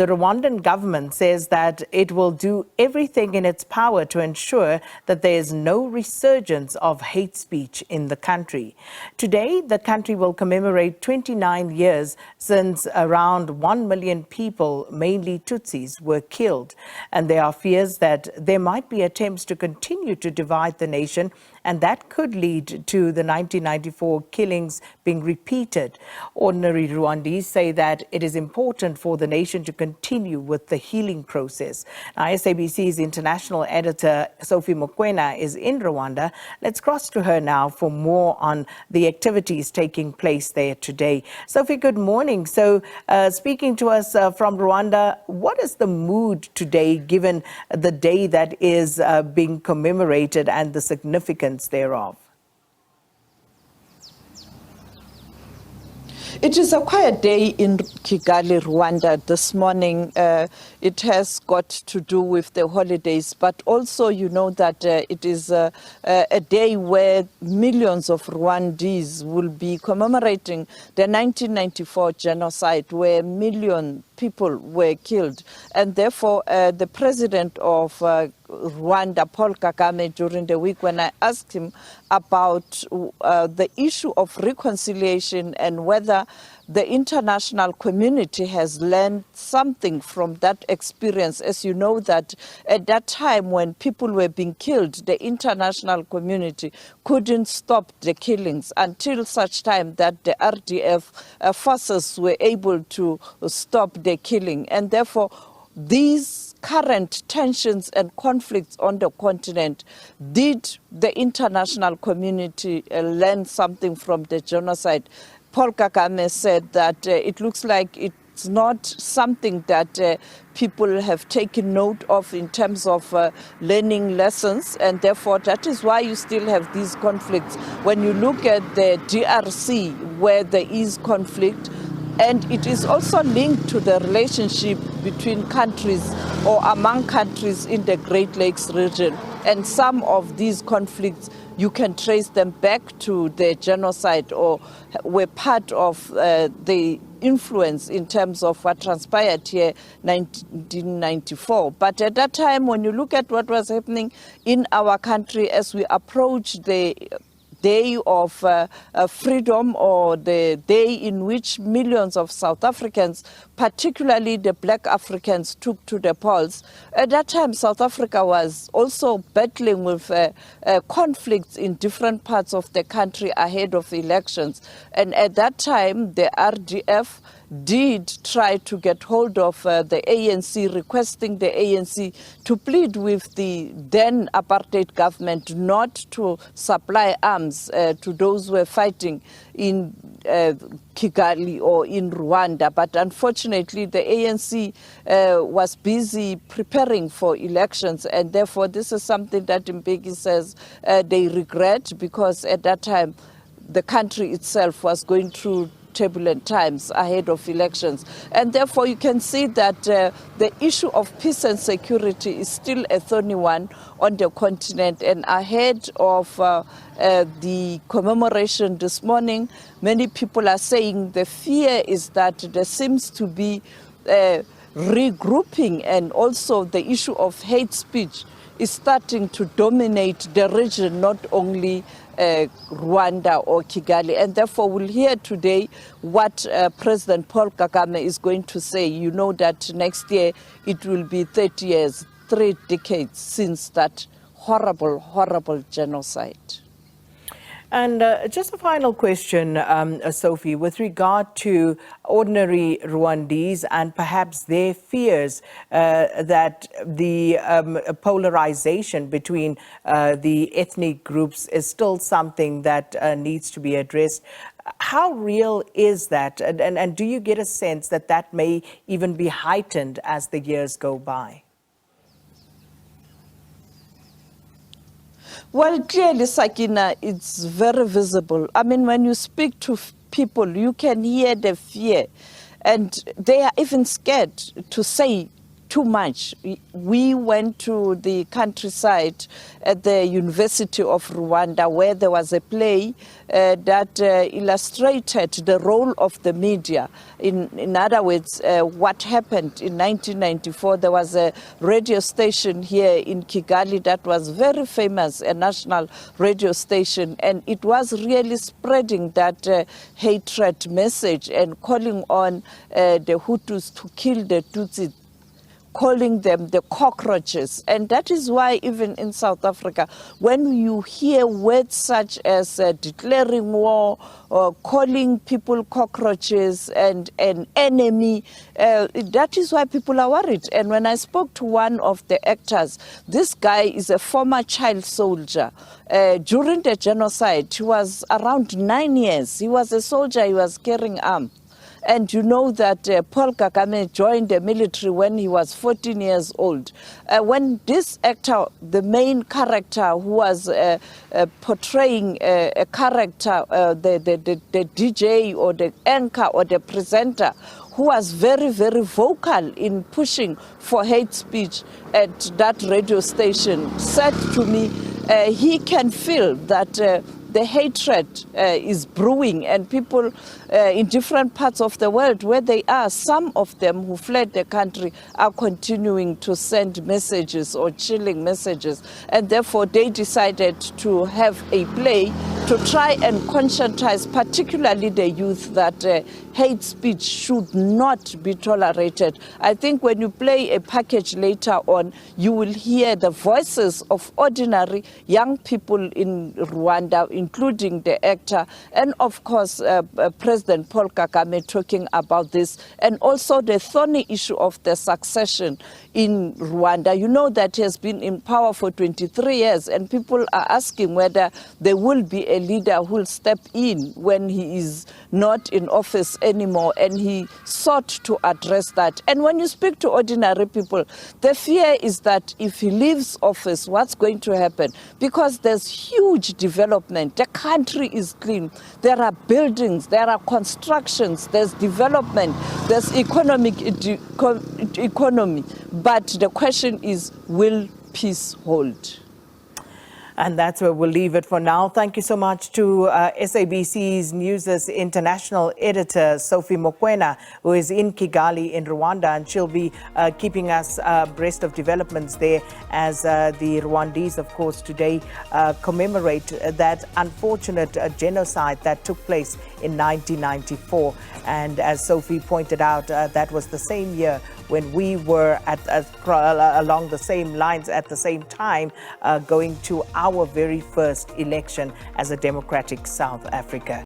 the Rwandan government says that it will do everything in its power to ensure that there is no resurgence of hate speech in the country. Today, the country will commemorate 29 years since around 1 million people, mainly Tutsis, were killed. And there are fears that there might be attempts to continue to divide the nation, and that could lead to the 1994 killings being repeated. Ordinary Rwandese say that it is important for the nation to continue with the healing process. Now, SABC's international editor, Sophie Mokoena, is in Rwanda. Let's cross to her now for more on the activities taking place there today. Sophie, good morning. So, speaking to us from Rwanda, what is the mood today, given the day that is being commemorated and the significance thereof? It is a quiet day in Kigali, Rwanda this morning. It has got to do with the holidays, but also you know that it is a day where millions of Rwandese will be commemorating the 1994 genocide, where million people were killed. And therefore, the president of Rwanda, Paul Kagame, during the week when I asked him about the issue of reconciliation and whether the international community has learned something from that experience. As you know that at that time when people were being killed, the international community couldn't stop the killings until such time that the RDF forces were able to stop the killing. And therefore, these current tensions and conflicts on the continent, did the international community learn something from the genocide? Paul Kagame said that it looks like it's not something that people have taken note of in terms of learning lessons, and therefore that is why you still have these conflicts. When you look at the DRC, where there is conflict, and it is also linked to the relationship between countries or among countries in the Great Lakes region. And some of these conflicts, you can trace them back to the genocide or were part of the influence in terms of what transpired here in 1994. But at that time, when you look at what was happening in our country as we approach the day of freedom, or the day in which millions of South Africans, particularly the black Africans, took to the polls. At that time, South Africa was also battling with conflicts in different parts of the country ahead of elections. And at that time, the RDF did try to get hold of the ANC, requesting the ANC to plead with the then apartheid government not to supply arms to those who were fighting in Kigali or in Rwanda. But unfortunately, the ANC was busy preparing for elections, and therefore this is something that Mbeki says they regret, because at that time the country itself was going through turbulent times ahead of elections. And therefore you can see that the issue of peace and security is still a thorny one on the continent. And ahead of the commemoration this morning, many people are saying the fear is that there seems to be regrouping, and also the issue of hate speech is starting to dominate the region, not only Rwanda or Kigali. And therefore we'll hear today what President Paul Kagame is going to say. You know that next year it will be 30 years, 3 decades since that horrible, horrible genocide. And just a final question, Sophie, with regard to ordinary Rwandese and perhaps their fears that the polarization between the ethnic groups is still something that needs to be addressed. How real is that? And do you get a sense that that may even be heightened as the years go by? Well, clearly, Sakina, it's very visible. I mean, when you speak to people, you can hear the fear, and they are even scared to say too much. We went to the countryside at the University of Rwanda, where there was a play that illustrated the role of the media. In other words, what happened in 1994, there was a radio station here in Kigali that was very famous, a national radio station, and it was really spreading that hatred message and calling on the Hutus to kill the Tutsis, calling them the cockroaches. And that is why even in South Africa, when you hear words such as declaring war, or calling people cockroaches and an enemy, that is why people are worried. And when I spoke to one of the actors, this guy is a former child soldier. During the genocide, he was around 9 years. He was a soldier, he was carrying arms. And you know that Paul Kagame joined the military when he was 14 years old. When this actor, the main character who was portraying a character, the DJ or the anchor or the presenter, who was very, very vocal in pushing for hate speech at that radio station, said to me he can feel that the hatred is brewing, and people in different parts of the world where they are, some of them who fled the country are continuing to send messages or chilling messages. And therefore they decided to have a play to try and conscientize particularly the youth that hate speech should not be tolerated. I think when you play a package later on, you will hear the voices of ordinary young people in Rwanda, including the actor, and of course President Paul Kagame talking about this, and also the thorny issue of the succession in Rwanda. You know that he has been in power for 23 years, and people are asking whether there will be a leader who will step in when he is not in office anymore, and he sought to address that. And when you speak to ordinary people, the fear is that if he leaves office, what's going to happen? Because there's huge development. The country is clean. There are buildings, there are constructions, there's development, there's economy. But the question is, will peace hold? And that's where we'll leave it for now. Thank you so much to SABC's News' international editor, Sophie Mokoena, who is in Kigali in Rwanda, and she'll be keeping us abreast of developments there as the Rwandese, of course, today commemorate that unfortunate genocide that took place in 1994. And as Sophie pointed out, that was the same year when we were along the same lines at the same time, going to our very first election as a democratic South Africa.